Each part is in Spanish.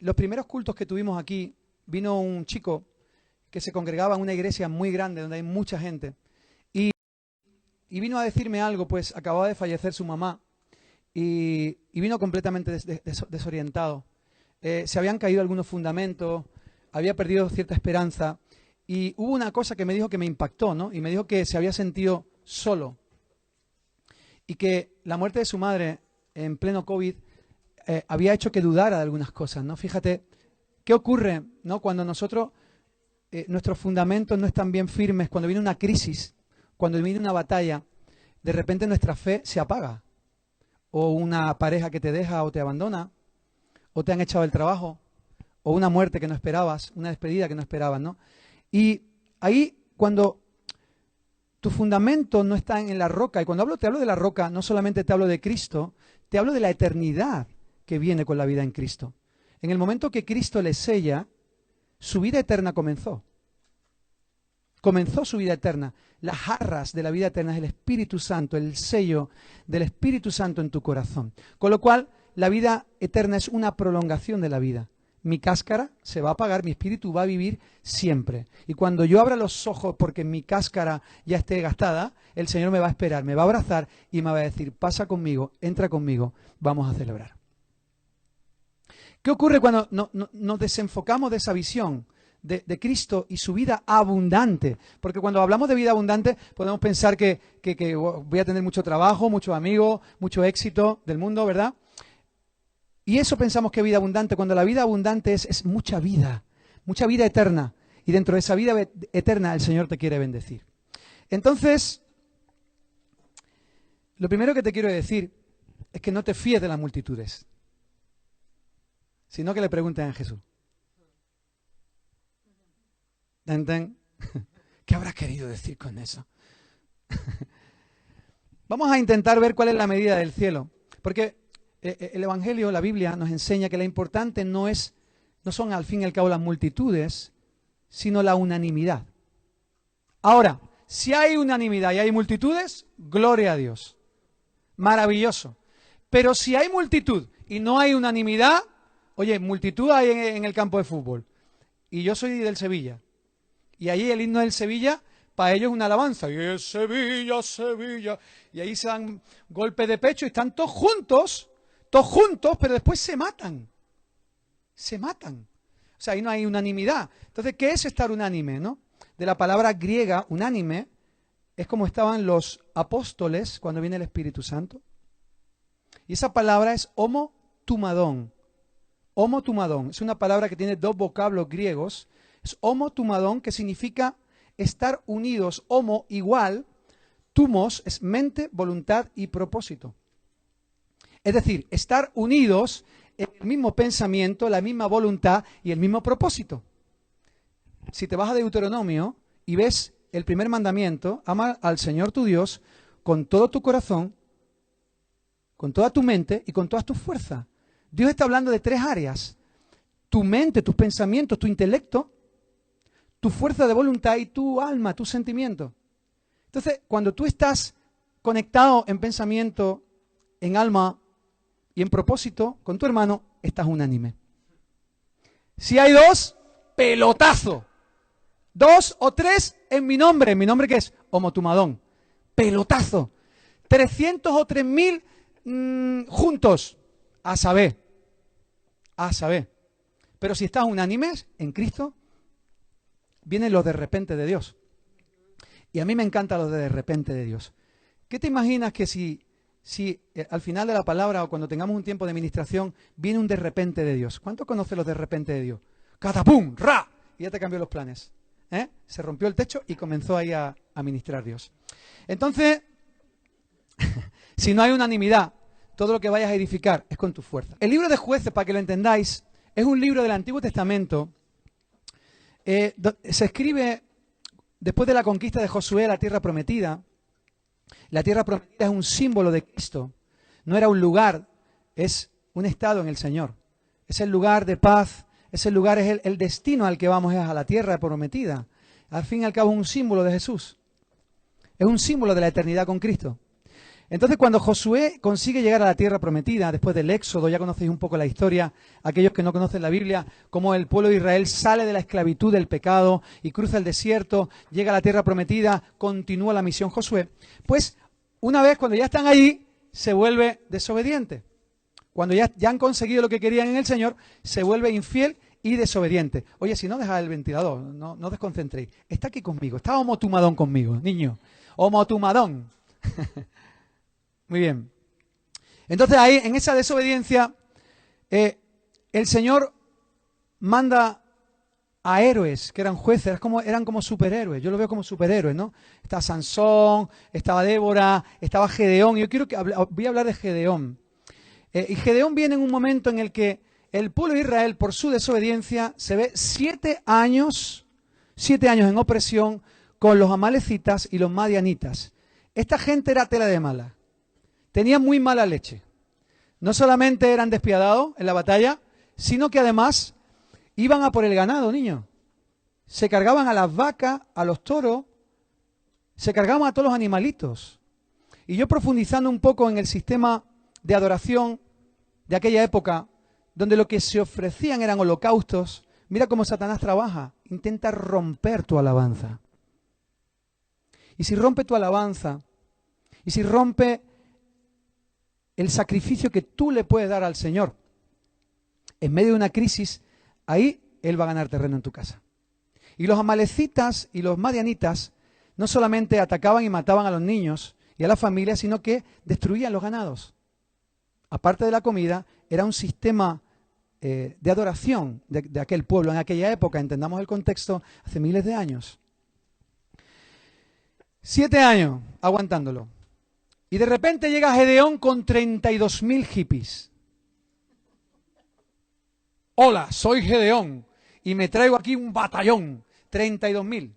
Los primeros cultos que tuvimos aquí, vino un chico que se congregaba en una iglesia muy grande, donde hay mucha gente, y vino a decirme algo, pues acababa de fallecer su mamá, y vino completamente desorientado. Se habían caído algunos fundamentos, había perdido cierta esperanza, y hubo una cosa que me dijo que me impactó, ¿no? Y me dijo que se había sentido solo, y que la muerte de su madre en pleno COVID había hecho que dudara de algunas cosas, ¿no? Fíjate, ¿qué ocurre, ¿no? Cuando nosotros, nuestros fundamentos no están bien firmes, cuando viene una crisis, cuando viene una batalla, de repente nuestra fe se apaga. O una pareja que te deja o te abandona, o te han echado del trabajo, o una muerte que no esperabas, una despedida que no esperabas, ¿no? Y ahí, cuando tu fundamento no está en la roca, y cuando te hablo de la roca, no solamente te hablo de Cristo, te hablo de la eternidad que viene con la vida en Cristo. En el momento que Cristo le sella, su vida eterna comenzó. Comenzó su vida eterna. Las arras de la vida eterna es el Espíritu Santo, el sello del Espíritu Santo en tu corazón. Con lo cual, la vida eterna es una prolongación de la vida. Mi cáscara se va a apagar, mi espíritu va a vivir siempre. Y cuando yo abra los ojos porque mi cáscara ya esté gastada, el Señor me va a esperar, me va a abrazar y me va a decir, pasa conmigo, entra conmigo, vamos a celebrar. ¿Qué ocurre cuando nos desenfocamos de esa visión de Cristo y su vida abundante? Porque cuando hablamos de vida abundante podemos pensar que voy a tener mucho trabajo, muchos amigos, mucho éxito del mundo, ¿verdad? Y eso pensamos que es vida abundante, cuando la vida abundante es mucha vida eterna. Y dentro de esa vida eterna el Señor te quiere bendecir. Entonces, lo primero que te quiero decir es que no te fíes de las multitudes, sino que le pregunten a Jesús. ¿Qué habrá querido decir con eso? Vamos a intentar ver cuál es la medida del cielo, porque el Evangelio, la Biblia, nos enseña que lo importante no son al fin y al cabo las multitudes, sino la unanimidad. Ahora, si hay unanimidad y hay multitudes, gloria a Dios. Maravilloso. Pero si hay multitud y no hay unanimidad, oye, multitud hay en el campo de fútbol. Y yo soy del Sevilla. Y ahí el himno del Sevilla, para ellos es una alabanza. Y es Sevilla, Sevilla. Y ahí se dan golpes de pecho y están todos juntos, pero después se matan. Se matan. O sea, ahí no hay unanimidad. Entonces, ¿qué es estar unánime, no? De la palabra griega, unánime, es como estaban los apóstoles cuando viene el Espíritu Santo. Y esa palabra es homotumadón. Homotumadón. Es una palabra que tiene dos vocablos griegos. Es homotumadón, que significa estar unidos. Homo, igual. Tumos es mente, voluntad y propósito. Es decir, estar unidos en el mismo pensamiento, la misma voluntad y el mismo propósito. Si te vas a Deuteronomio y ves el primer mandamiento, ama al Señor tu Dios con todo tu corazón, con toda tu mente y con todas tus fuerzas. Dios está hablando de tres áreas: tu mente, tus pensamientos, tu intelecto, tu fuerza de voluntad y tu alma, tus sentimientos. Entonces, cuando tú estás conectado en pensamiento, en alma y en propósito con tu hermano, estás unánime. Si hay dos, pelotazo. Dos o tres en mi nombre. ¿Mi nombre qué es? Homotumadón. Pelotazo. 300 o 3000 juntos. A saber. A saber. Pero si estás unánimes en Cristo, vienen los de repente de Dios. Y a mí me encanta los de repente de Dios. ¿Qué te imaginas que si al final de la palabra o cuando tengamos un tiempo de ministración viene un de repente de Dios? ¿Cuánto conoce los de repente de Dios? ¡Catapum! ¡Ra! Y ya te cambió los planes. Se rompió el techo y comenzó ahí a ministrar Dios. Entonces, si no hay unanimidad, todo lo que vayas a edificar es con tu fuerza. El libro de Jueces, para que lo entendáis, es un libro del Antiguo Testamento. Se escribe después de la conquista de Josué a la tierra prometida. La tierra prometida es un símbolo de Cristo. No era un lugar, es un estado en el Señor. Es el lugar de paz, es el destino al que vamos, es a la tierra prometida. Al fin y al cabo es un símbolo de Jesús. Es un símbolo de la eternidad con Cristo. Entonces, cuando Josué consigue llegar a la tierra prometida, después del Éxodo, ya conocéis un poco la historia, aquellos que no conocen la Biblia, cómo el pueblo de Israel sale de la esclavitud del pecado y cruza el desierto, llega a la tierra prometida, continúa la misión Josué. Pues, una vez cuando ya están allí, se vuelve desobediente. Cuando ya han conseguido lo que querían en el Señor, se vuelve infiel y desobediente. Oye, si no, deja el ventilador, no desconcentréis. Está aquí conmigo, está homotumadón conmigo, niño. Homotumadón. Muy bien. Entonces ahí, en esa desobediencia, el Señor manda a héroes que eran jueces, eran como superhéroes. Yo lo veo como superhéroes, ¿no? Estaba Sansón, estaba Débora, estaba Gedeón. Yo voy a hablar de Gedeón. Y Gedeón viene en un momento en el que el pueblo de Israel, por su desobediencia, se ve 7 años en opresión con los amalecitas y los madianitas. Esta gente era tela de mala. Tenían muy mala leche. No solamente eran despiadados en la batalla, sino que además iban a por el ganado, niños. Se cargaban a las vacas, a los toros, se cargaban a todos los animalitos. Y yo profundizando un poco en el sistema de adoración de aquella época, donde lo que se ofrecían eran holocaustos, mira cómo Satanás trabaja, intenta romper tu alabanza. Y si rompe tu alabanza, y si rompe el sacrificio que tú le puedes dar al Señor, en medio de una crisis, ahí Él va a ganar terreno en tu casa. Y los amalecitas y los madianitas no solamente atacaban y mataban a los niños y a las familias, sino que destruían los ganados. Aparte de la comida, era un sistema de adoración de aquel pueblo en aquella época, entendamos el contexto, hace miles de años. 7 años aguantándolo. Y de repente llega Gedeón con 32.000 hippies. Hola, soy Gedeón y me traigo aquí un batallón, 32.000.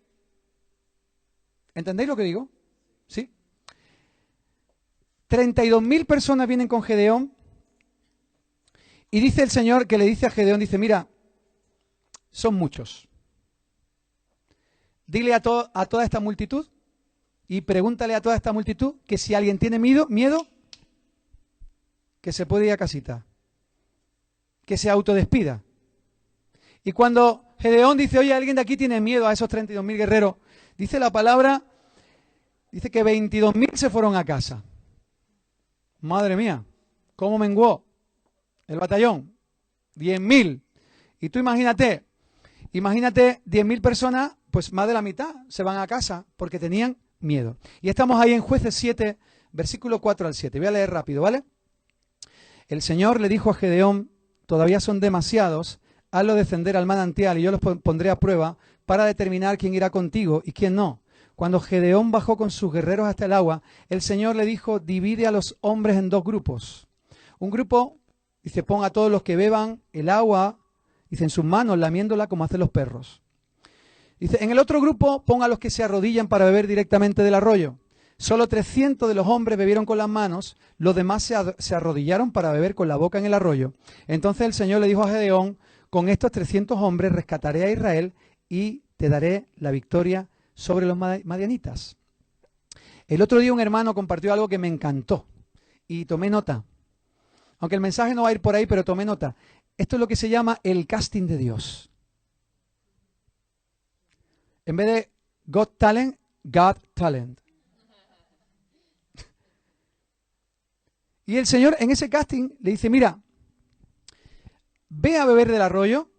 ¿Entendéis lo que digo? ¿Sí? 32.000 personas vienen con Gedeón y dice el Señor que le dice a Gedeón, dice, mira, son muchos. Dile a toda esta multitud y pregúntale a toda esta multitud que si alguien tiene miedo, que se puede ir a casita, que se autodespida. Y cuando Gedeón dice, oye, alguien de aquí tiene miedo a esos 32.000 guerreros, dice la palabra, dice que 22.000 se fueron a casa. Madre mía, ¿cómo menguó el batallón? 10.000. Y tú imagínate 10.000 personas, pues más de la mitad se van a casa porque tenían miedo. Y estamos ahí en Jueces 7, versículo 4 al 7. Voy a leer rápido, ¿vale? El Señor le dijo a Gedeón, todavía son demasiados, hazlo descender al manantial y yo los pondré a prueba para determinar quién irá contigo y quién no. Cuando Gedeón bajó con sus guerreros hasta el agua, el Señor le dijo, divide a los hombres en 2 grupos. Un grupo, dice, pon a todos los que beban el agua, dice, en sus manos, lamiéndola como hacen los perros. Dice, en el otro grupo, pon a los que se arrodillan para beber directamente del arroyo. Solo 300 de los hombres bebieron con las manos, los demás se arrodillaron para beber con la boca en el arroyo. Entonces el Señor le dijo a Gedeón, con estos 300 hombres rescataré a Israel y te daré la victoria sobre los madianitas. El otro día un hermano compartió algo que me encantó y tomé nota. Aunque el mensaje no va a ir por ahí, pero tomé nota. Esto es lo que se llama el casting de Dios. En vez de Got Talent, God Talent. Y el Señor en ese casting le dice, mira, ve a beber del arroyo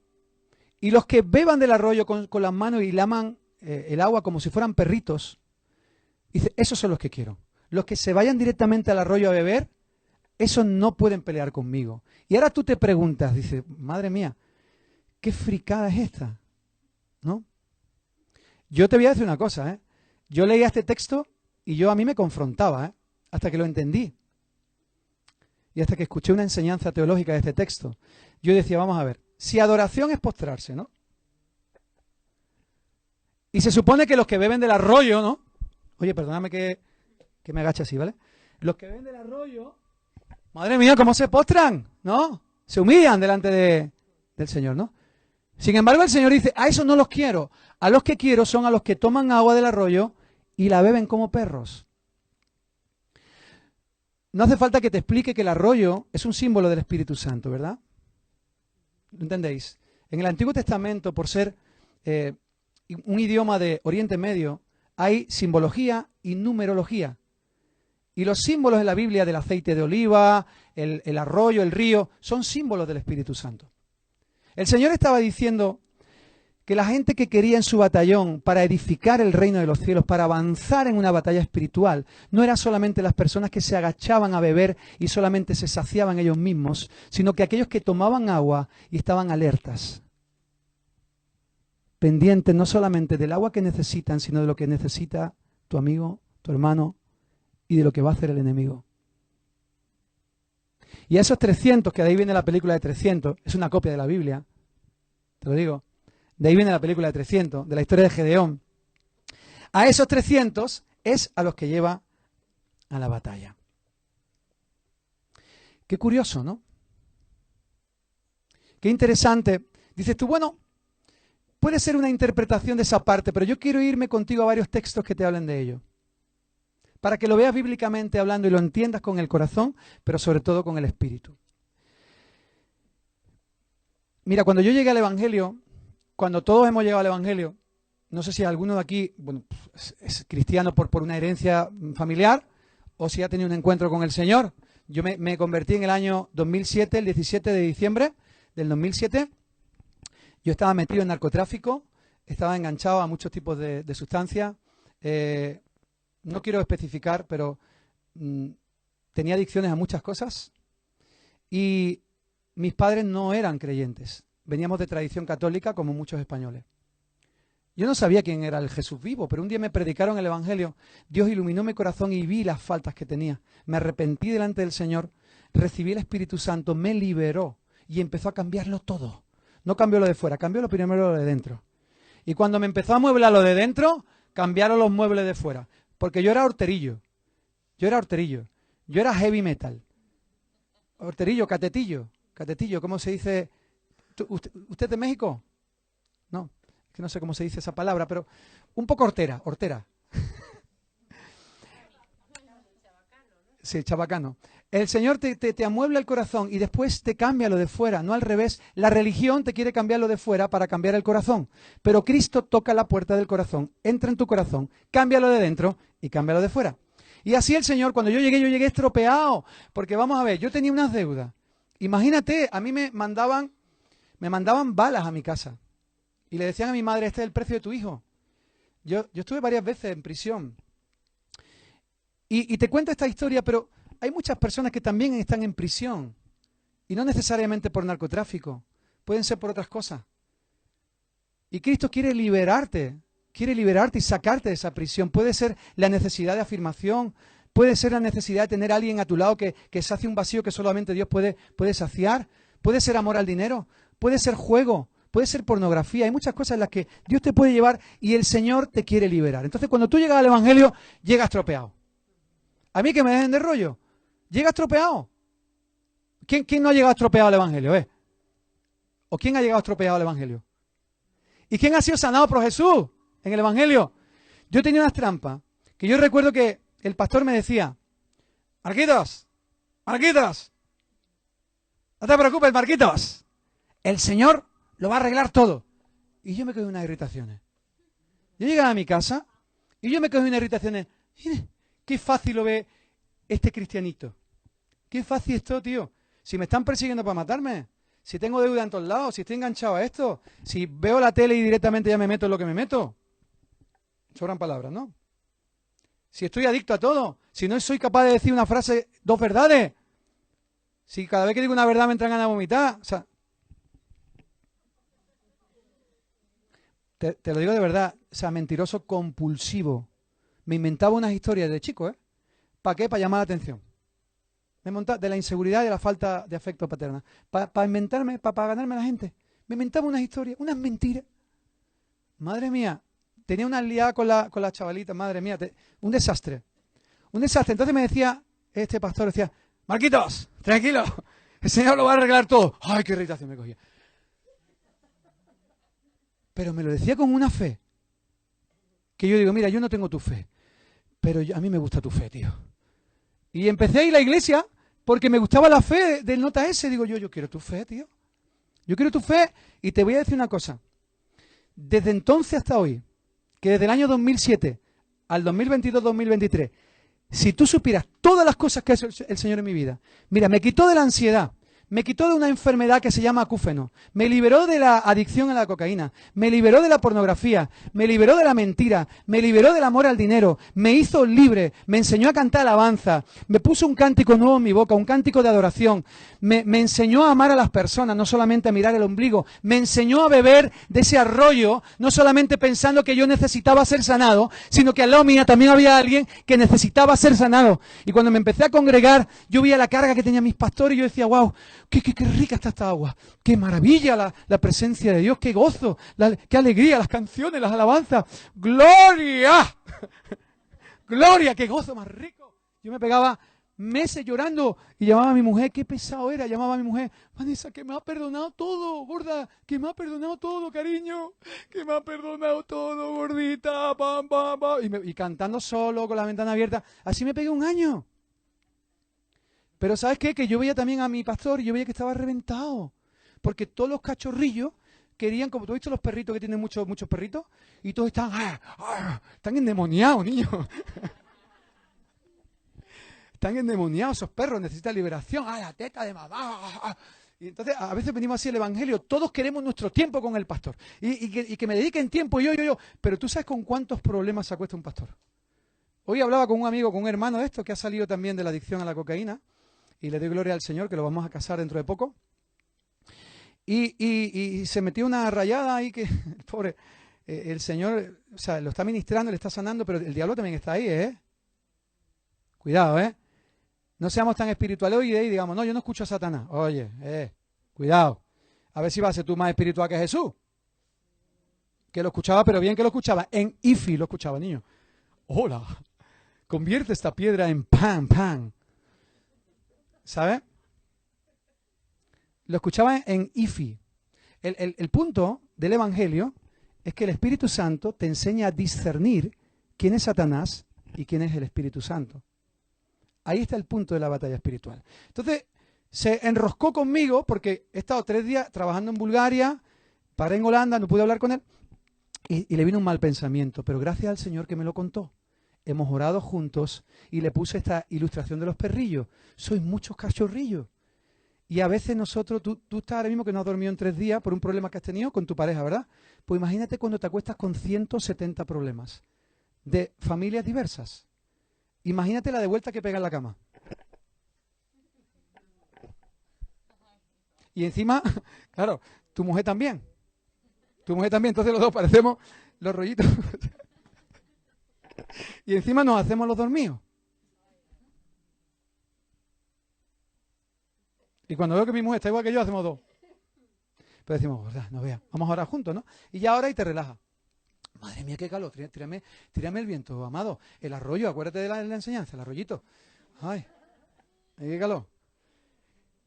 y los que beban del arroyo con las manos y laman el agua como si fueran perritos, dice, esos son los que quiero. Los que se vayan directamente al arroyo a beber, esos no pueden pelear conmigo. Y ahora tú te preguntas, dice, madre mía, ¿qué fricada es esta? ¿No? Yo te voy a decir una cosa, ¿eh? Yo leía este texto y a mí me confrontaba, ¿eh? Hasta que lo entendí. Y hasta que escuché una enseñanza teológica de este texto. Yo decía, vamos a ver, si adoración es postrarse, ¿no? Y se supone que los que beben del arroyo, ¿no? Oye, perdóname que me agache así, ¿vale? Los que beben del arroyo, madre mía, ¿cómo se postran? ¿No? Se humillan delante del Señor, ¿no? Sin embargo, el Señor dice, a esos no los quiero. A los que quiero son a los que toman agua del arroyo y la beben como perros. No hace falta que te explique que el arroyo es un símbolo del Espíritu Santo, ¿verdad? ¿Lo entendéis? En el Antiguo Testamento, por ser un idioma de Oriente Medio, hay simbología y numerología. Y los símbolos en la Biblia del aceite de oliva, el arroyo, el río, son símbolos del Espíritu Santo. El Señor estaba diciendo que la gente que quería en su batallón para edificar el reino de los cielos, para avanzar en una batalla espiritual, no eran solamente las personas que se agachaban a beber y solamente se saciaban ellos mismos, sino que aquellos que tomaban agua y estaban alertas, pendientes no solamente del agua que necesitan, sino de lo que necesita tu amigo, tu hermano y de lo que va a hacer el enemigo. Y a esos 300, que de ahí viene la película de 300, es una copia de la Biblia, te lo digo. De ahí viene la película de 300, de la historia de Gedeón. A esos 300 es a los que lleva a la batalla. Qué curioso, ¿no? Qué interesante. Dices tú, bueno, puede ser una interpretación de esa parte, pero yo quiero irme contigo a varios textos que te hablen de ello. Para que lo veas bíblicamente hablando y lo entiendas con el corazón, pero sobre todo con el espíritu. Mira, cuando yo llegué al Evangelio, cuando todos hemos llegado al Evangelio, no sé si alguno de aquí, bueno, es cristiano por una herencia familiar o si ha tenido un encuentro con el Señor. Yo me convertí en el año 2007, el 17 de diciembre del 2007. Yo estaba metido en narcotráfico, estaba enganchado a muchos tipos de sustancias. No quiero especificar, pero tenía adicciones a muchas cosas. Y mis padres no eran creyentes. Veníamos de tradición católica como muchos españoles. Yo no sabía quién era el Jesús vivo, pero un día me predicaron el Evangelio. Dios iluminó mi corazón y vi las faltas que tenía. Me arrepentí delante del Señor, recibí el Espíritu Santo, me liberó y empezó a cambiarlo todo. No cambió lo de fuera, cambió lo primero lo de dentro. Y cuando me empezó a mueblar lo de dentro, cambiaron los muebles de fuera. Porque yo era horterillo. Yo era heavy metal. Horterillo, catetillo, ¿cómo se dice? ¿Usted es de México? No, es que no sé cómo se dice esa palabra, pero un poco hortera. Sí, chabacano. El Señor te amuebla el corazón y después te cambia lo de fuera, no al revés. La religión te quiere cambiar lo de fuera para cambiar el corazón, pero Cristo toca la puerta del corazón, entra en tu corazón, cambia lo de dentro y cambia lo de fuera. Y así el Señor, cuando yo llegué estropeado, porque vamos a ver, yo tenía unas deudas. Imagínate, a mí me mandaban balas a mi casa y le decían a mi madre, este es el precio de tu hijo. Yo estuve varias veces en prisión. Y te cuento esta historia, pero hay muchas personas que también están en prisión. Y no necesariamente por narcotráfico. Pueden ser por otras cosas. Y Cristo quiere liberarte y sacarte de esa prisión. Puede ser la necesidad de afirmación. Puede ser la necesidad de tener a alguien a tu lado que sacie un vacío que solamente Dios puede saciar. Puede ser amor al dinero. Puede ser juego. Puede ser pornografía. Hay muchas cosas en las que Dios te puede llevar y el Señor te quiere liberar. Entonces, cuando tú llegas al Evangelio, llegas estropeado. A mí que me dejen de rollo. Llega estropeado. ¿Quién no ha llegado estropeado al Evangelio? ¿O quién ha llegado estropeado al Evangelio? ¿Y quién ha sido sanado por Jesús en el Evangelio? Yo tenía unas trampas que yo recuerdo que el pastor me decía, Marquitos, no te preocupes, Marquitos, el Señor lo va a arreglar todo. Y yo me quedé en unas irritaciones. Yo llegaba a mi casa y yo me quedé en unas irritaciones. Mire, qué fácil lo ve este cristianito. Qué fácil esto, tío. Si me están persiguiendo para matarme, si tengo deuda en todos lados, si estoy enganchado a esto, si veo la tele y directamente ya me meto en lo que me meto. Sobran palabras, ¿no? Si estoy adicto a todo, si no soy capaz de decir una frase, dos verdades, si cada vez que digo una verdad me entran ganas de vomitar, o sea, te lo digo de verdad, o sea, mentiroso compulsivo. Me inventaba unas historias de chico, ¿eh? ¿Para qué? Para llamar la atención. Me montaba de la inseguridad y de la falta de afecto paterno. Para inventarme, para ganarme a la gente. Me inventaba unas historias, unas mentiras. Madre mía, tenía una liada con la chavalita, madre mía, un desastre. Un desastre. Entonces me decía, este pastor decía, Marquitos, tranquilo, el Señor lo va a arreglar todo. Ay, qué irritación me cogía. Pero me lo decía con una fe. Que yo digo, mira, yo no tengo tu fe, pero a mí me gusta tu fe, tío. Y empecé a ir a la iglesia porque me gustaba la fe del nota ese. Digo yo quiero tu fe, tío. Yo quiero tu fe. Y te voy a decir una cosa. Desde entonces hasta hoy, que desde el año 2007 al 2022-2023, si tú supieras todas las cosas que ha hecho el Señor en mi vida, mira, me quitó de la ansiedad, me quitó de una enfermedad que se llama acúfeno, me liberó de la adicción a la cocaína, me liberó de la pornografía, me liberó de la mentira, me liberó del amor al dinero, me hizo libre, me enseñó a cantar alabanza, me puso un cántico nuevo en mi boca, un cántico de adoración, me enseñó a amar a las personas, no solamente a mirar el ombligo, me enseñó a beber de ese arroyo, no solamente pensando que yo necesitaba ser sanado, sino que al lado mía también había alguien que necesitaba ser sanado. Y cuando me empecé a congregar, yo veía la carga que tenían mis pastores y yo decía, wow, qué rica está esta agua, qué maravilla la presencia de Dios, qué gozo, qué alegría, las canciones, las alabanzas, ¡gloria! ¡Gloria! ¡Qué gozo más rico! Yo me pegaba meses llorando y llamaba a mi mujer, qué pesado era, llamaba a mi mujer, Vanessa, que me ha perdonado todo, gorda, que me ha perdonado todo, cariño, que me ha perdonado todo, gordita, pam, pam, pam, y cantando solo, con la ventana abierta, así me pegué un año. Pero ¿sabes qué? Que yo veía también a mi pastor y yo veía que estaba reventado. Porque todos los cachorrillos querían, como tú has visto los perritos que tienen muchos perritos, y todos están endemoniados, niños. Están endemoniados esos perros, necesitan liberación. La teta de mamá. Y entonces a veces venimos así al Evangelio, todos queremos nuestro tiempo con el pastor. Y que me dediquen tiempo yo. Pero tú sabes con cuántos problemas se acuesta un pastor. Hoy hablaba con un amigo, con un hermano de esto, que ha salido también de la adicción a la cocaína. Y le doy gloria al Señor, que lo vamos a casar dentro de poco. Y se metió una rayada ahí que, pobre, el Señor, o sea, lo está ministrando, le está sanando, pero el diablo también está ahí, ¿eh? Cuidado, ¿eh? No seamos tan espirituales y digamos, no, yo no escucho a Satanás. Oye, cuidado. A ver si vas a ser tú más espiritual que Jesús. Que lo escuchaba, pero bien que lo escuchaba. En Ifi lo escuchaba, niño. Hola, convierte esta piedra en pan. ¿Sabes? Lo escuchaba en Ifi. El punto del Evangelio es que el Espíritu Santo te enseña a discernir quién es Satanás y quién es el Espíritu Santo. Ahí está el punto de la batalla espiritual. Entonces, se enroscó conmigo porque he estado 3 días trabajando en Bulgaria, paré en Holanda, no pude hablar con él, y le vino un mal pensamiento, pero gracias al Señor que me lo contó. Hemos orado juntos y le puse esta ilustración de los perrillos. Sois muchos cachorrillos. Y a veces nosotros, tú estás ahora mismo que no has dormido en 3 días por un problema que has tenido con tu pareja, ¿verdad? Pues imagínate cuando te acuestas con 170 problemas de familias diversas. Imagínate la de vuelta que pega en la cama. Y encima, claro, tu mujer también. Entonces los dos parecemos los rollitos. Y encima nos hacemos los dormidos. Y cuando veo que mi mujer está igual que yo, hacemos 2. Pero decimos, verdad, no veas, vamos a orar juntos, ¿no? Y ya ahora y te relajas. Madre mía, qué calor, tírame el viento, amado. El arroyo, acuérdate de la enseñanza, el arroyito. Ay, qué calor.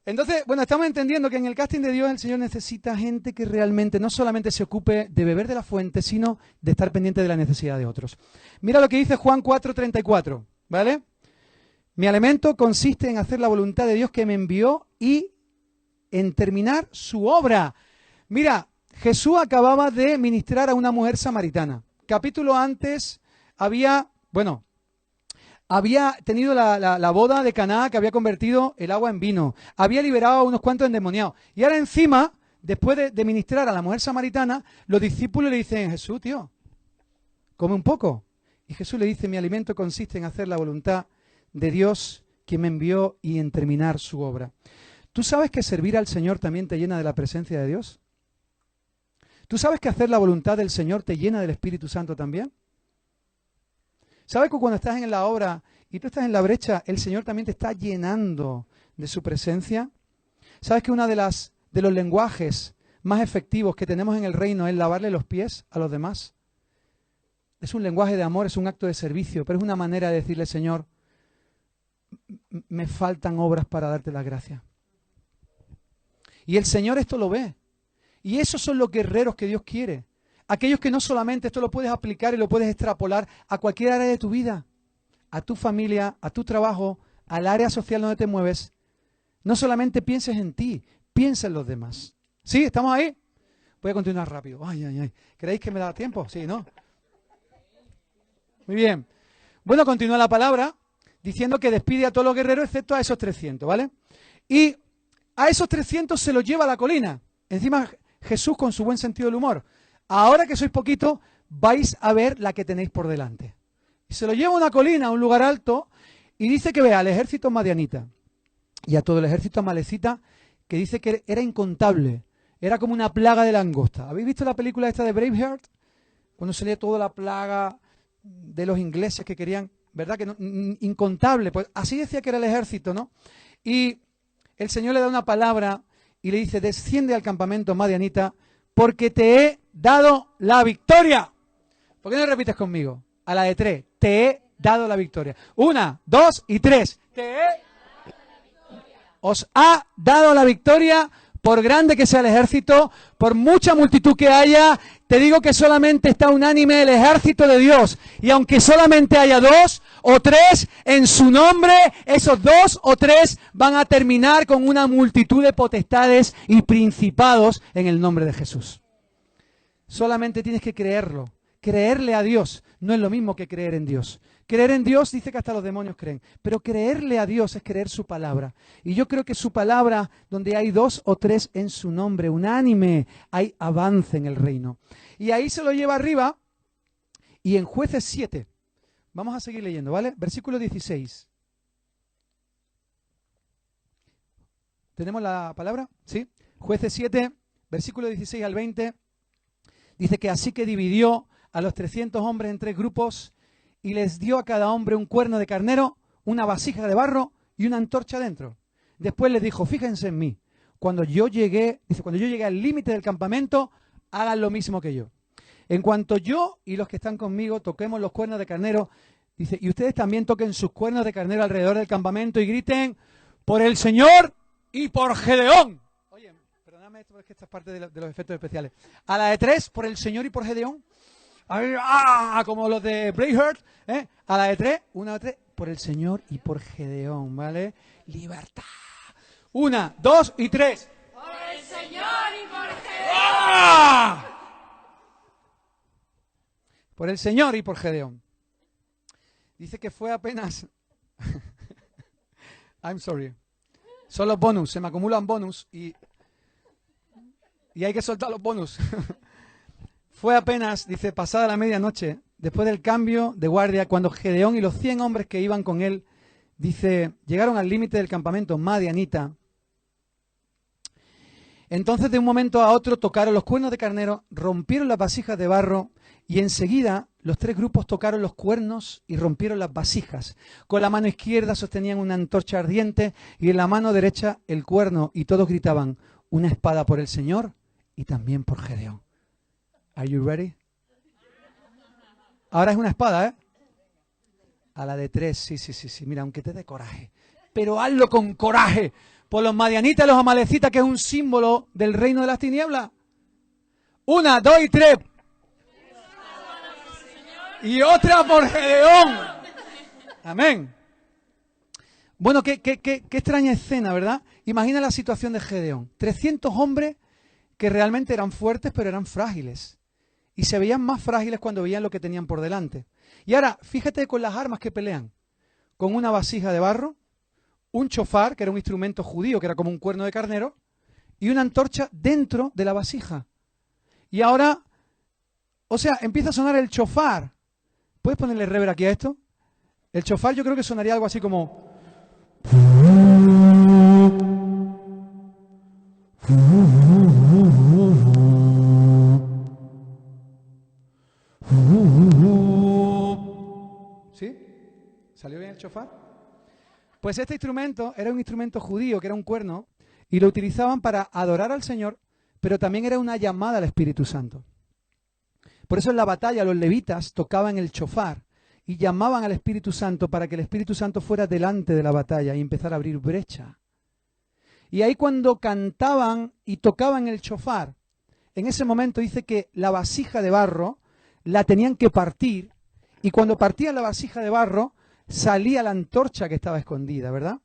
Entonces, bueno, estamos entendiendo que en el casting de Dios el Señor necesita gente que realmente no solamente se ocupe de beber de la fuente, sino de estar pendiente de la necesidad de otros. Mira lo que dice Juan 4:34, ¿vale? Mi alimento consiste en hacer la voluntad de Dios que me envió y en terminar su obra. Mira, Jesús acababa de ministrar a una mujer samaritana. Capítulo antes había tenido la boda de Caná que había convertido el agua en vino. Había liberado a unos cuantos endemoniados. Y ahora encima, después de ministrar a la mujer samaritana, los discípulos le dicen, Jesús, tío, come un poco. Y Jesús le dice, mi alimento consiste en hacer la voluntad de Dios que me envió y en terminar su obra. ¿Tú sabes que servir al Señor también te llena de la presencia de Dios? ¿Tú sabes que hacer la voluntad del Señor te llena del Espíritu Santo también? ¿Sabes que cuando estás en la obra y tú estás en la brecha, el Señor también te está llenando de su presencia? ¿Sabes que uno de los lenguajes más efectivos que tenemos en el reino es lavarle los pies a los demás? Es un lenguaje de amor, es un acto de servicio, pero es una manera de decirle, Señor, me faltan obras para darte las gracias. Y el Señor esto lo ve. Y esos son los guerreros que Dios quiere. Aquellos que no solamente esto lo puedes aplicar y lo puedes extrapolar a cualquier área de tu vida, a tu familia, a tu trabajo, al área social donde te mueves, no solamente pienses en ti, piensa en los demás. ¿Sí? ¿Estamos ahí? Voy a continuar rápido. Ay, ay, ay. ¿Creéis que me da tiempo? Sí, ¿no? Muy bien. Bueno, continúa la palabra diciendo que despide a todos los guerreros excepto a esos 300, ¿vale? Y a esos 300 se los lleva a la colina. Encima Jesús con su buen sentido del humor. Ahora que sois poquito, vais a ver la que tenéis por delante. Y se lo lleva a una colina, a un lugar alto, y dice que vea al ejército madianita y a todo el ejército amalecita, que dice que era incontable. Era como una plaga de langosta. ¿Habéis visto la película esta de Braveheart? Cuando salía toda la plaga de los ingleses que querían, ¿verdad? Que no, incontable. Pues así decía que era el ejército, ¿no? Y el Señor le da una palabra y le dice, desciende al campamento madianita porque te he dado la victoria. ¿Por qué no repites conmigo? A la de 3. Te he dado la victoria. 1, 2 y 3. Os ha dado la victoria. Por grande que sea el ejército, por mucha multitud que haya, te digo que solamente está unánime el ejército de Dios. Y aunque solamente haya 2 o 3 en su nombre, esos 2 o 3 van a terminar con una multitud de potestades y principados en el nombre de Jesús. Solamente tienes que creerlo. Creerle a Dios no es lo mismo que creer en Dios. Creer en Dios dice que hasta los demonios creen, pero creerle a Dios es creer su palabra. Y yo creo que su palabra, donde hay 2 o 3 en su nombre, unánime, hay avance en el reino. Y ahí se lo lleva arriba, y en Jueces 7, vamos a seguir leyendo, ¿vale? Versículo 16. ¿Tenemos la palabra? ¿Sí? Jueces 7, versículo 16 al 20, dice que así que dividió a los 300 hombres en 3 grupos, y les dio a cada hombre un cuerno de carnero, una vasija de barro y una antorcha dentro. Después les dijo, fíjense en mí, cuando yo llegué al límite del campamento, hagan lo mismo que yo. En cuanto yo y los que están conmigo toquemos los cuernos de carnero, dice, y ustedes también toquen sus cuernos de carnero alrededor del campamento y griten, por el Señor y por Gedeón. Oye, perdóname esto, es que esta es parte de los efectos especiales. A la de 3, por el Señor y por Gedeón. Como los de Braveheart, ¿eh? A la de 3, 1, 2, 3, por el Señor y por Gedeón, ¿vale? Libertad. 1, 2 y 3. Por el Señor y por Gedeón. Por el Señor y por Gedeón. Dice que fue apenas... I'm sorry. Son los bonus, se me acumulan bonus y hay que soltar los bonus. Fue apenas, dice, pasada la medianoche, después del cambio de guardia, cuando Gedeón y los 100 hombres que iban con él, dice, llegaron al límite del campamento madianita. Entonces de un momento a otro tocaron los cuernos de carnero, rompieron las vasijas de barro y enseguida los 3 grupos tocaron los cuernos y rompieron las vasijas. Con la mano izquierda sostenían una antorcha ardiente y en la mano derecha el cuerno y todos gritaban, una espada por el Señor y también por Gedeón. Are you ready? Ahora es una espada, ¿eh? A la de 3, sí. Mira, aunque te dé coraje. Pero hazlo con coraje. Por los madianitas y los amalecitas, que es un símbolo del reino de las tinieblas. 1, 2 y 3. Y otra por Gedeón. Amén. Bueno, qué extraña escena, ¿verdad? Imagina la situación de Gedeón. 300 hombres que realmente eran fuertes, pero eran frágiles. Y se veían más frágiles cuando veían lo que tenían por delante. Y ahora, fíjate con las armas que pelean. Con una vasija de barro, un chofar, que era un instrumento judío, que era como un cuerno de carnero, y una antorcha dentro de la vasija. Y ahora, o sea, empieza a sonar el chofar. ¿Puedes ponerle reverb aquí a esto? El chofar yo creo que sonaría algo así como... ¿Sí? ¿Salió bien el chofar? Pues este instrumento era un instrumento judío, que era un cuerno, y lo utilizaban para adorar al Señor, pero también era una llamada al Espíritu Santo. Por eso en la batalla los levitas tocaban el chofar y llamaban al Espíritu Santo para que el Espíritu Santo fuera delante de la batalla y empezara a abrir brecha. Y ahí cuando cantaban y tocaban el chofar, en ese momento dice que la vasija de barro la tenían que partir, y cuando partían la vasija de barro, salía la antorcha que estaba escondida, ¿verdad?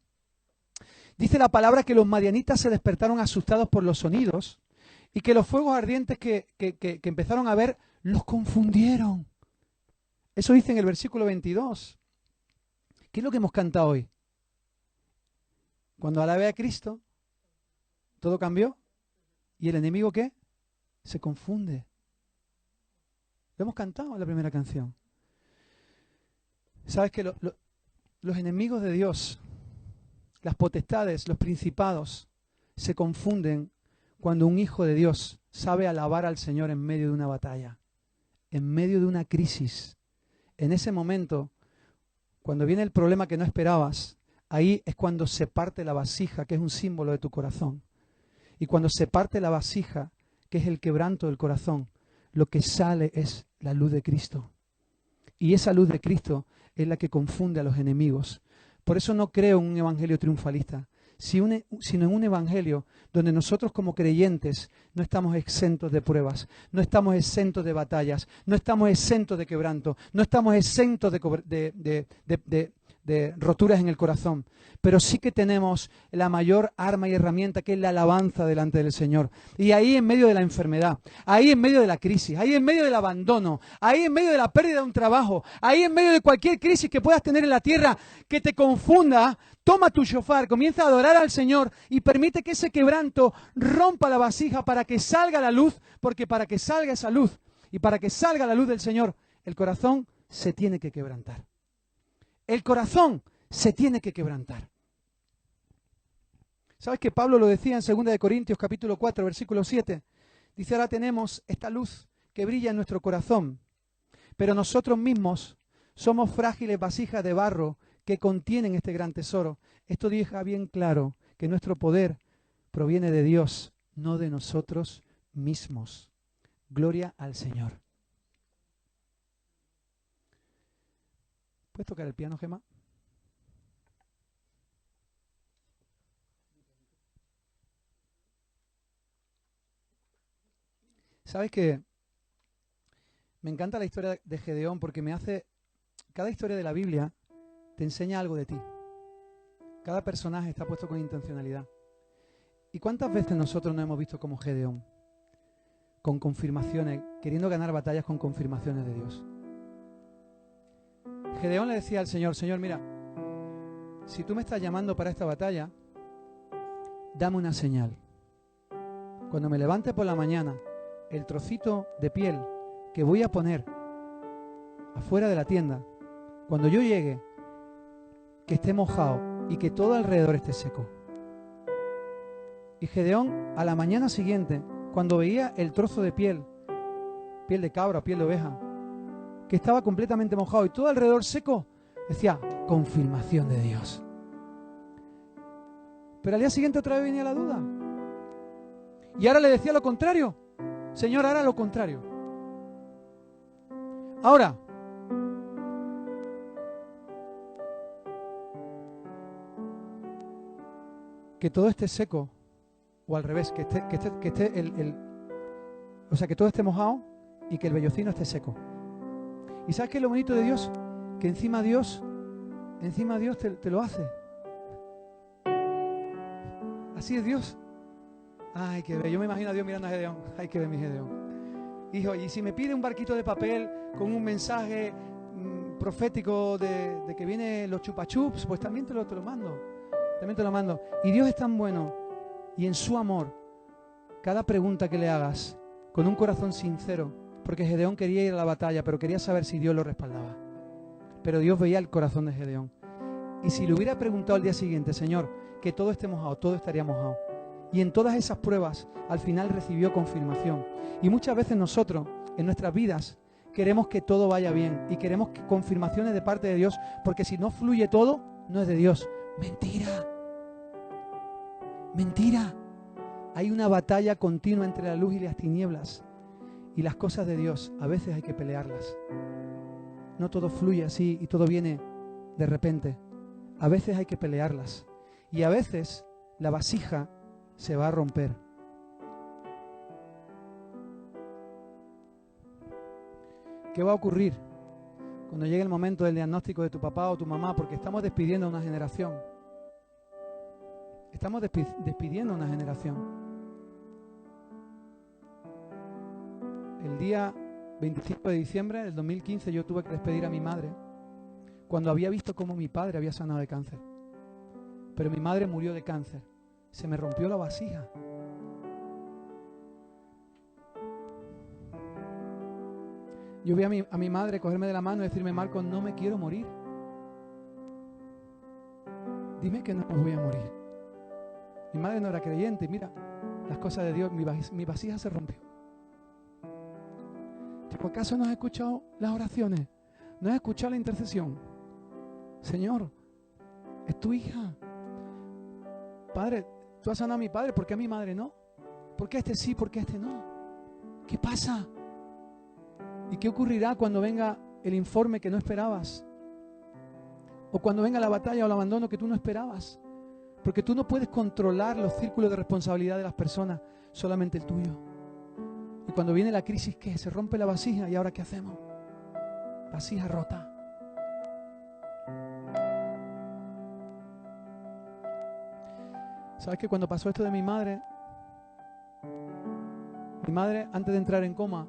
Dice la palabra que los madianitas se despertaron asustados por los sonidos y que los fuegos ardientes que empezaron a ver los confundieron. Eso dice en el versículo 22. ¿Qué es lo que hemos cantado hoy? Cuando alabé a Cristo, todo cambió. ¿Y el enemigo qué? Se confunde. Lo hemos cantado en la primera canción. ¿Sabes que los enemigos de Dios, las potestades, los principados, se confunden cuando un hijo de Dios sabe alabar al Señor en medio de una batalla, en medio de una crisis? En ese momento, cuando viene el problema que no esperabas, ahí es cuando se parte la vasija, que es un símbolo de tu corazón. Y cuando se parte la vasija, que es el quebranto del corazón, lo que sale es la luz de Cristo. Y esa luz de Cristo es la que confunde a los enemigos. Por eso no creo en un evangelio triunfalista, sino en un evangelio donde nosotros como creyentes no estamos exentos de pruebas, no estamos exentos de batallas, no estamos exentos de quebranto, no estamos exentos de roturas en el corazón, pero sí que tenemos la mayor arma y herramienta, que es la alabanza delante del Señor. Y ahí en medio de la enfermedad, ahí en medio de la crisis, ahí en medio del abandono, ahí en medio de la pérdida de un trabajo, ahí en medio de cualquier crisis que puedas tener en la tierra que te confunda, toma tu shofar, comienza a adorar al Señor y permite que ese quebranto rompa la vasija para que salga la luz, porque para que salga esa luz y para que salga la luz del Señor, el corazón se tiene que quebrantar. El corazón se tiene que quebrantar. ¿Sabes que Pablo lo decía en 2 de Corintios capítulo 4, versículo 7? Dice, ahora tenemos esta luz que brilla en nuestro corazón, pero nosotros mismos somos frágiles vasijas de barro que contienen este gran tesoro. Esto deja bien claro que nuestro poder proviene de Dios, no de nosotros mismos. Gloria al Señor. ¿Puedes tocar el piano, Gemma? ¿Sabes que me encanta la historia de Gedeón porque cada historia de la Biblia te enseña algo de ti. Cada personaje está puesto con intencionalidad. ¿Y cuántas veces nosotros nos hemos visto como Gedeón? Con confirmaciones, queriendo ganar batallas con confirmaciones de Dios. Gedeón le decía al Señor, Señor, mira, si tú me estás llamando para esta batalla, dame una señal. Cuando me levante por la mañana, el trocito de piel que voy a poner afuera de la tienda, cuando yo llegue, que esté mojado y que todo alrededor esté seco. Y Gedeón, a la mañana siguiente, cuando veía el trozo de piel de cabra, piel de oveja, que estaba completamente mojado y todo alrededor seco, decía, confirmación de Dios. Pero al día siguiente otra vez venía la duda. Y ahora le decía lo contrario. Señor, ahora lo contrario. Ahora, que todo esté seco, o al revés, que todo esté mojado y que el vellocino esté seco. ¿Y sabes qué es lo bonito de Dios? Que encima Dios te lo hace. Así es Dios. Ay, qué bello. Yo me imagino a Dios mirando a Gedeón. Ay, qué bello mi Gedeón. Hijo, y si me pide un barquito de papel con un mensaje profético de que vienen los chupachups, pues también te lo mando. También te lo mando. Y Dios es tan bueno. Y en su amor, cada pregunta que le hagas, con un corazón sincero, porque Gedeón quería ir a la batalla, pero quería saber si Dios lo respaldaba. Pero Dios veía el corazón de Gedeón. Y si le hubiera preguntado al día siguiente, Señor, que todo esté mojado, todo estaría mojado. Y en todas esas pruebas, al final recibió confirmación. Y muchas veces nosotros, en nuestras vidas, queremos que todo vaya bien. Y queremos confirmaciones de parte de Dios, porque si no fluye todo, no es de Dios. Mentira. Mentira. Hay una batalla continua entre la luz y las tinieblas. Y las cosas de Dios, a veces hay que pelearlas. No todo fluye así y todo viene de repente. A veces hay que pelearlas. Y a veces la vasija se va a romper. ¿Qué va a ocurrir cuando llegue el momento del diagnóstico de tu papá o tu mamá, porque estamos despidiendo a una generación. Estamos despidiendo a una generación. El día 25 de diciembre del 2015 yo tuve que despedir a mi madre cuando había visto cómo mi padre había sanado de cáncer. Pero mi madre murió de cáncer. Se me rompió la vasija. Yo vi a mi madre cogerme de la mano y decirme: Marcos, no me quiero morir. Dime que no me voy a morir. Mi madre no era creyente. Mira, las cosas de Dios, mi vasija se rompió. ¿Por acaso no has escuchado las oraciones? ¿No has escuchado la intercesión? Señor, es tu hija. Padre, tú has sanado a mi padre, ¿por qué a mi madre no? ¿Por qué a este sí, por qué a este no? ¿Qué pasa? ¿Y qué ocurrirá cuando venga el informe que no esperabas? O cuando venga la batalla o el abandono que tú no esperabas. Porque tú no puedes controlar los círculos de responsabilidad de las personas, solamente el tuyo. Y cuando viene la crisis, ¿qué? Se rompe la vasija, ¿y ahora qué hacemos? Vasija rota. ¿Sabes que cuando pasó esto de mi madre, antes de entrar en coma,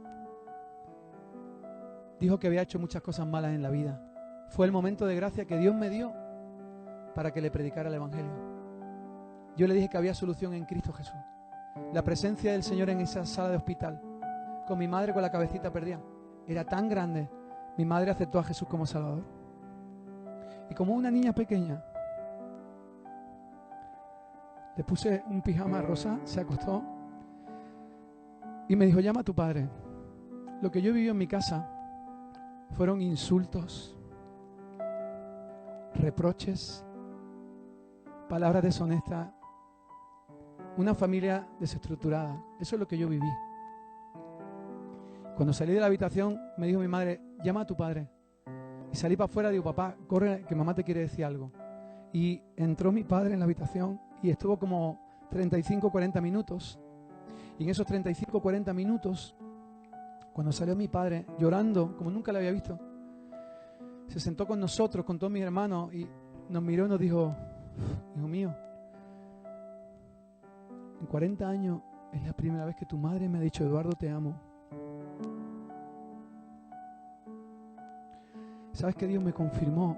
dijo que había hecho muchas cosas malas en la vida? Fue el momento de gracia que Dios me dio para que le predicara el Evangelio. Yo le dije que había solución en Cristo Jesús. La presencia del Señor en esa sala de hospital, con mi madre con la cabecita perdida, era tan grande. Mi madre aceptó a Jesús como Salvador. Y como una niña pequeña, le puse un pijama rosa, se acostó y me dijo: llama a tu padre. Lo que yo viví en mi casa fueron insultos, reproches, palabras deshonestas, una familia desestructurada. Eso es lo que yo viví. Cuando salí de la habitación me dijo mi madre: llama a tu padre. Y salí para afuera, digo: papá, corre, que mamá te quiere decir algo. Y entró mi padre en la habitación y estuvo como 35-40 minutos. Y en esos 35-40 minutos, cuando salió mi padre llorando como nunca lo había visto, se sentó con nosotros, con todos mis hermanos, y nos miró y nos dijo: hijo mío, en 40 años es la primera vez que tu madre me ha dicho: Eduardo, te amo. ¿Sabes que Dios me confirmó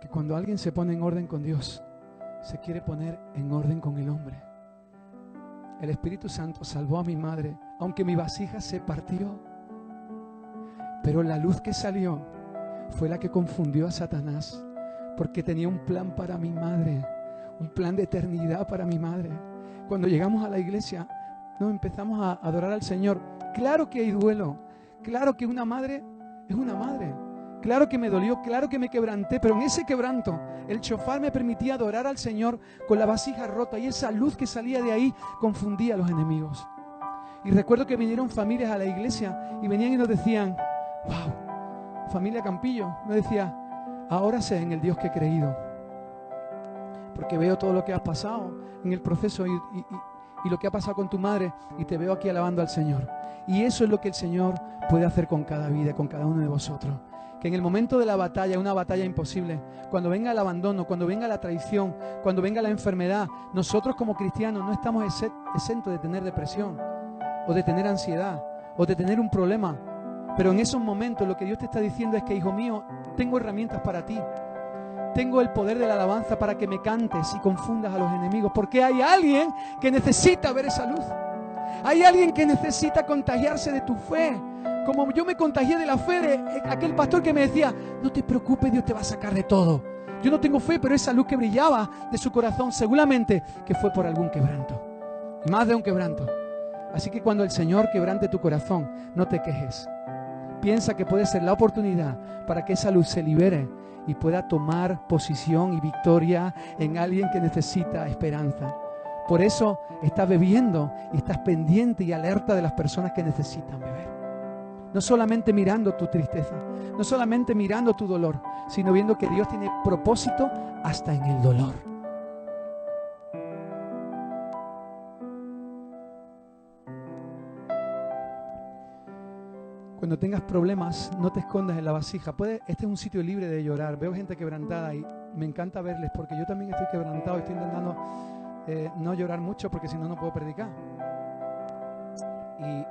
que cuando alguien se pone en orden con Dios, se quiere poner en orden con el hombre? El Espíritu Santo salvó a mi madre, aunque mi vasija se partió. Pero la luz que salió fue la que confundió a Satanás, porque tenía un plan para mi madre, un plan de eternidad para mi madre. Cuando llegamos a la iglesia, nos empezamos a adorar al Señor. Claro que hay duelo, claro que una madre es una madre. Claro que me dolió, claro que me quebranté, pero en ese quebranto el shofar me permitía adorar al Señor con la vasija rota, y esa luz que salía de ahí confundía a los enemigos. Y recuerdo que vinieron familias a la iglesia y venían y nos decían: wow, familia Campillo, me decía: ahora sé en el Dios que he creído, porque veo todo lo que has pasado en el proceso y lo que ha pasado con tu madre, y te veo aquí alabando al Señor. Y eso es lo que el Señor puede hacer con cada vida, con cada uno de vosotros. Que en el momento de la batalla, una batalla imposible, cuando venga el abandono, cuando venga la traición, cuando venga la enfermedad, nosotros como cristianos no estamos exentos de tener depresión, o de tener ansiedad, o de tener un problema. Pero en esos momentos lo que Dios te está diciendo es que: hijo mío, tengo herramientas para ti. Tengo el poder de la alabanza para que me cantes y confundas a los enemigos, porque hay alguien que necesita ver esa luz. Hay alguien que necesita contagiarse de tu fe, como yo me contagié de la fe de aquel pastor que me decía: no te preocupes, Dios te va a sacar de todo. Yo no tengo fe, pero esa luz que brillaba de su corazón, seguramente que fue por algún quebranto, y más de un quebranto. Así que cuando el Señor quebrante tu corazón, no te quejes. Piensa que puede ser la oportunidad para que esa luz se libere y pueda tomar posición y victoria en alguien que necesita esperanza. Por eso estás bebiendo y estás pendiente y alerta de las personas que necesitan beber. No solamente mirando tu tristeza, no solamente mirando tu dolor, sino viendo que Dios tiene propósito hasta en el dolor. Cuando tengas problemas, no te escondas en la vasija. Este es un sitio libre de llorar. Veo gente quebrantada y me encanta verles porque yo también estoy quebrantado. Estoy intentando no llorar mucho porque si no, no puedo predicar.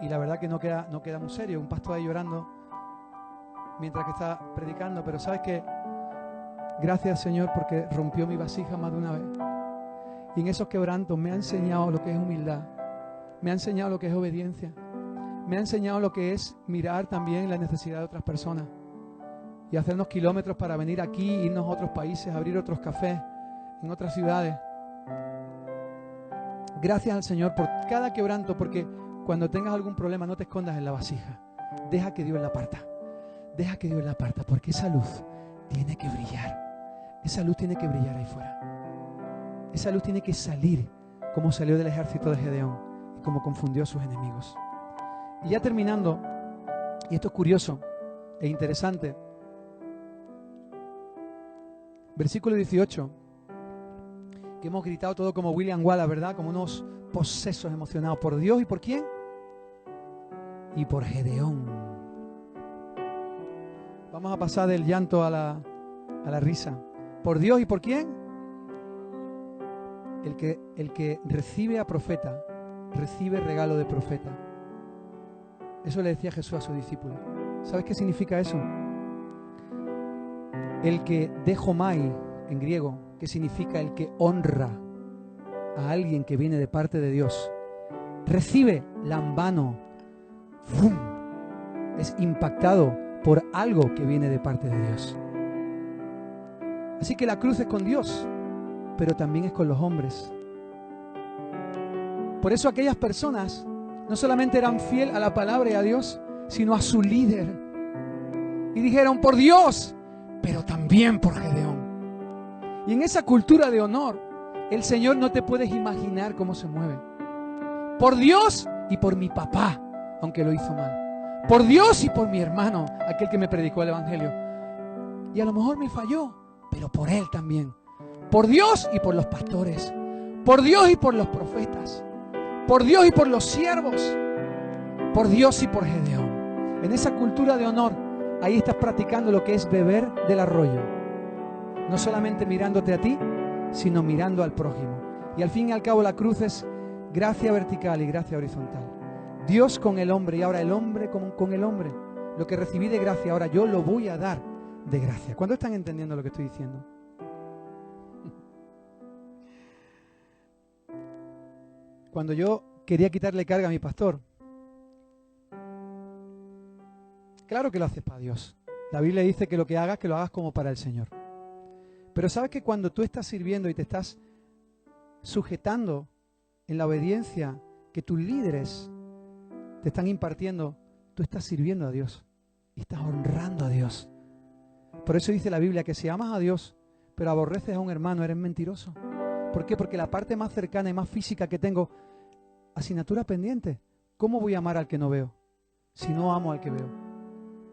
Y la verdad que no queda muy serio. Un pastor ahí llorando mientras que está predicando. Pero ¿sabes qué? Gracias, Señor, porque rompió mi vasija más de una vez. Y en esos quebrantos me ha enseñado lo que es humildad. Me ha enseñado lo que es obediencia. Me ha enseñado lo que es mirar también la necesidad de otras personas. Y hacernos kilómetros para venir aquí, irnos a otros países, abrir otros cafés en otras ciudades. Gracias al Señor por cada quebranto, porque cuando tengas algún problema no te escondas en la vasija. Deja que Dios la parta. Deja que Dios la parta, porque esa luz tiene que brillar. Esa luz tiene que brillar ahí fuera. Esa luz tiene que salir como salió del ejército de Gedeón y como confundió a sus enemigos. Y ya terminando, y esto es curioso e interesante, versículo 18, que hemos gritado todo como William Wallace, ¿verdad? Como unos posesos emocionados. ¿Por Dios y por quién? Y por Gedeón. Vamos a pasar del llanto a la risa. ¿Por Dios y por quién? El que recibe a profeta, recibe regalo de profeta. Eso le decía Jesús a sus discípulos. ¿Sabes qué significa eso? El que dejomai en griego, que significa el que honra a alguien que viene de parte de Dios, recibe lambano, ¡fum!, es impactado por algo que viene de parte de Dios. Así que la cruz es con Dios, pero también es con los hombres. Por eso aquellas personas no solamente eran fieles a la palabra y a Dios, sino a su líder. Y dijeron, por Dios, pero también por Gedeón. Y en esa cultura de honor, el Señor no te puedes imaginar cómo se mueve. Por Dios y por mi papá, aunque lo hizo mal. Por Dios y por mi hermano, aquel que me predicó el Evangelio. Y a lo mejor me falló, pero por él también. Por Dios y por los pastores. Por Dios y por los profetas. Por Dios y por los siervos. Por Dios y por Gedeón. En esa cultura de honor, ahí estás practicando lo que es beber del arroyo. No solamente mirándote a ti, sino mirando al prójimo. Y al fin y al cabo la cruz es gracia vertical y gracia horizontal. Dios con el hombre y ahora el hombre con el hombre. Lo que recibí de gracia ahora yo lo voy a dar de gracia. ¿Cuándo están entendiendo lo que estoy diciendo? Cuando yo quería quitarle carga a mi pastor, claro que lo haces para Dios. La Biblia dice que lo que hagas como para el Señor. Pero sabes que cuando tú estás sirviendo y te estás sujetando en la obediencia que tus líderes te están impartiendo, tú estás sirviendo a Dios y estás honrando a Dios. Por eso dice la Biblia que si amas a Dios, pero aborreces a un hermano, eres mentiroso. ¿Por qué? Porque la parte más cercana y más física que tengo, asignatura pendiente. ¿Cómo voy a amar al que no veo si no amo al que veo?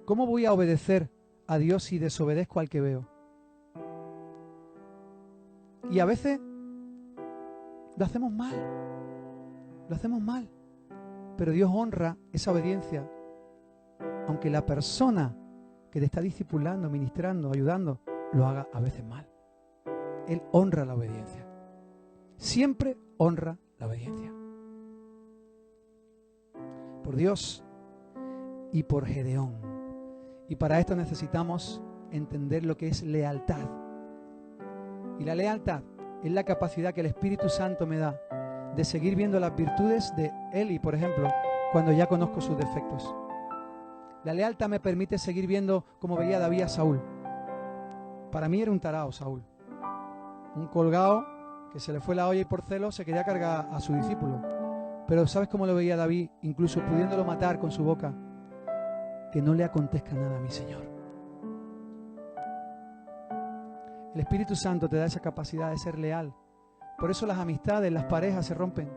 ¿Cómo voy a obedecer a Dios si desobedezco al que veo? Y a veces lo hacemos mal. Lo hacemos mal. Pero Dios honra esa obediencia. Aunque la persona que te está discipulando, ministrando, ayudando, lo haga a veces mal. Él honra la obediencia. Siempre honra la obediencia. Por Dios y por Gedeón. Y para esto necesitamos entender lo que es lealtad. Y la lealtad es la capacidad que el Espíritu Santo me da de seguir viendo las virtudes de Eli, por ejemplo, cuando ya conozco sus defectos. La lealtad me permite seguir viendo como veía David a Saúl. Para mí era un tarao Saúl. Un colgado que se le fue la olla y por celo se quería cargar a su discípulo. Pero ¿sabes cómo lo veía David? Incluso pudiéndolo matar con su boca. Que no le acontezca nada a mi Señor. El Espíritu Santo te da esa capacidad de ser leal. Por eso las amistades, las parejas se rompen.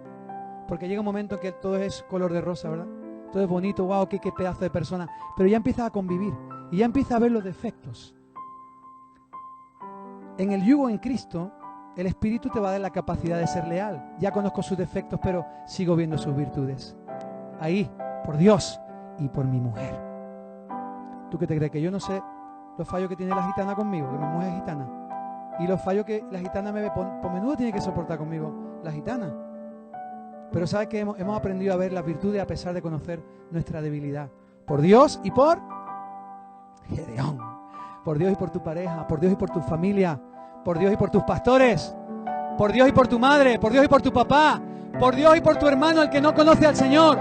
Porque llega un momento en que todo es color de rosa, ¿verdad? Todo es bonito, wow, qué pedazo de persona. Pero ya empiezas a convivir y ya empiezas a ver los defectos. En el yugo en Cristo, el Espíritu te va a dar la capacidad de ser leal. Ya conozco sus defectos, pero sigo viendo sus virtudes. Ahí, por Dios y por mi mujer. ¿Tú qué te crees? Que yo no sé los fallos que tiene la gitana conmigo, que mi mujer es gitana. Y los fallos que la gitana me ve, por menudo tiene que soportar conmigo la gitana. Pero sabes que hemos aprendido a ver las virtudes a pesar de conocer nuestra debilidad. Por Dios y por Gedeón. Por Dios y por tu pareja, por Dios y por tu familia, por Dios y por tus pastores, por Dios y por tu madre, por Dios y por tu papá, por Dios y por tu hermano el que no conoce al Señor,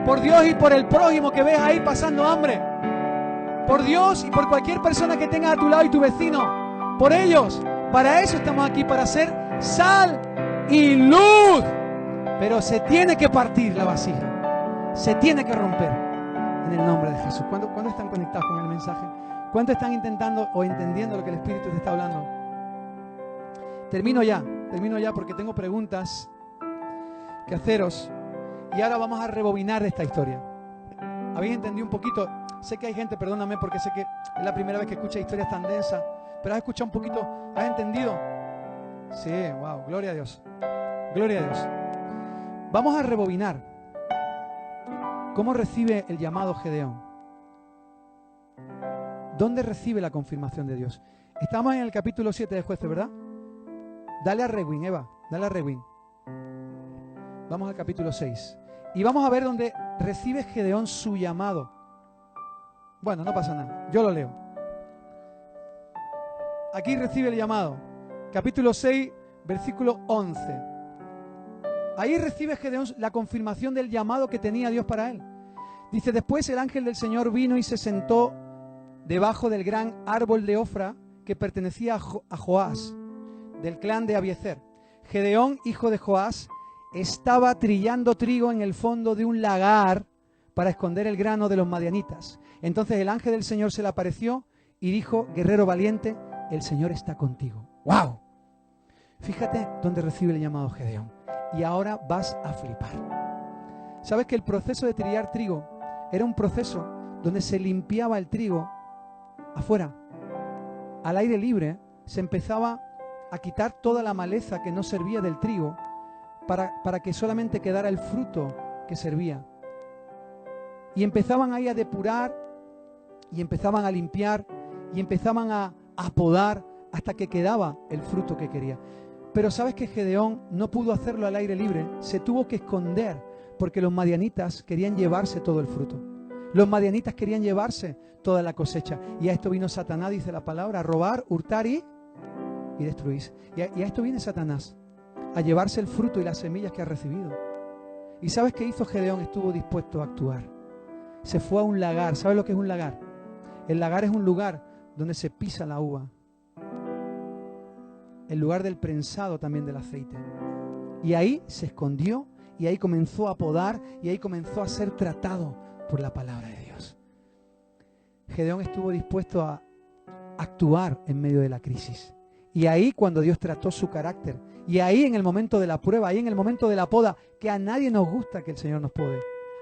por Dios y por el prójimo que ves ahí pasando hambre, por Dios y por cualquier persona que tengas a tu lado y tu vecino, por ellos. Para eso estamos aquí, para ser sal y luz. Pero se tiene que partir la vasija, se tiene que romper en el nombre de Jesús. ¿Cuándo están conectados con el mensaje? ¿Cuántos están intentando o entendiendo lo que el Espíritu te está hablando? Termino ya porque tengo preguntas que haceros. Y ahora vamos a rebobinar de esta historia. ¿Habéis entendido un poquito? Sé que hay gente, perdóname porque sé que es la primera vez que escucha historias tan densas, pero has escuchado un poquito, ¿has entendido? Sí, wow, gloria a Dios. Gloria a Dios. Vamos a rebobinar. ¿Cómo recibe el llamado Gedeón? ¿Dónde recibe la confirmación de Dios? Estamos en el capítulo 7 de Jueces, ¿verdad? Dale a Rewind, Eva, dale a Rewind. Vamos al capítulo 6. Y vamos a ver dónde recibe Gedeón su llamado. Bueno, no pasa nada, yo lo leo. Aquí recibe el llamado. Capítulo 6, versículo 11. Ahí recibe Gedeón la confirmación del llamado que tenía Dios para él. Dice, después el ángel del Señor vino y se sentó debajo del gran árbol de Ofra que pertenecía a Joás, del clan de Abiezer. Gedeón, hijo de Joás, estaba trillando trigo en el fondo de un lagar para esconder el grano de los madianitas. Entonces el ángel del Señor se le apareció y dijo, guerrero valiente, el Señor está contigo. ¡Wow! Fíjate dónde recibe el llamado Gedeón. Y ahora vas a flipar. ¿Sabes que el proceso de trillar trigo era un proceso donde se limpiaba el trigo afuera? Al aire libre se empezaba a quitar toda la maleza que no servía del trigo para que solamente quedara el fruto que servía. Y empezaban ahí a depurar y empezaban a limpiar y empezaban a podar hasta que quedaba el fruto que quería. Pero sabes que Gedeón no pudo hacerlo al aire libre, se tuvo que esconder porque los madianitas querían llevarse todo el fruto. Los madianitas querían llevarse toda la cosecha. Y a esto vino Satanás, dice la palabra, a robar, hurtar y destruir. Y a esto viene Satanás, a llevarse el fruto y las semillas que ha recibido. ¿Y sabes qué hizo Gedeón? Estuvo dispuesto a actuar. Se fue a un lagar. ¿Sabes lo que es un lagar? El lagar es un lugar donde se pisa la uva. El lugar del prensado también del aceite. Y ahí se escondió y ahí comenzó a podar y ahí comenzó a ser tratado por la palabra de Dios. Gedeón estuvo dispuesto a actuar en medio de la crisis. Y ahí cuando Dios trató su carácter, y ahí en el momento de la prueba, ahí en el momento de la poda, que a nadie nos gusta que el Señor nos pode.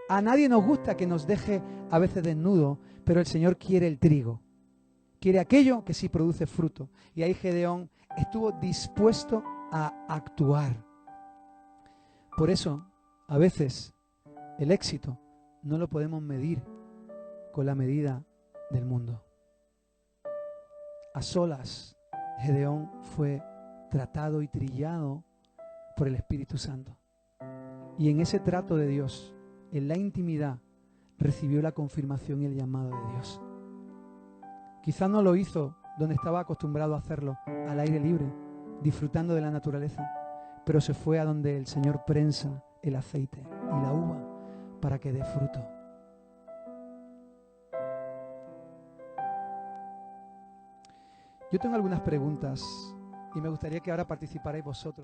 A nadie nos gusta que nos deje a veces desnudo, pero el Señor quiere el trigo. Quiere aquello que sí produce fruto. Y ahí Gedeón estuvo dispuesto a actuar. Por eso, a veces, el éxito no lo podemos medir con la medida del mundo. A solas, Gedeón fue tratado y trillado por el Espíritu Santo. Y en ese trato de Dios, en la intimidad, recibió la confirmación y el llamado de Dios. Quizás no lo hizo donde estaba acostumbrado a hacerlo, al aire libre, disfrutando de la naturaleza, pero se fue a donde el Señor prensa el aceite y la uva para que dé fruto. Yo tengo algunas preguntas y me gustaría que ahora participarais vosotros.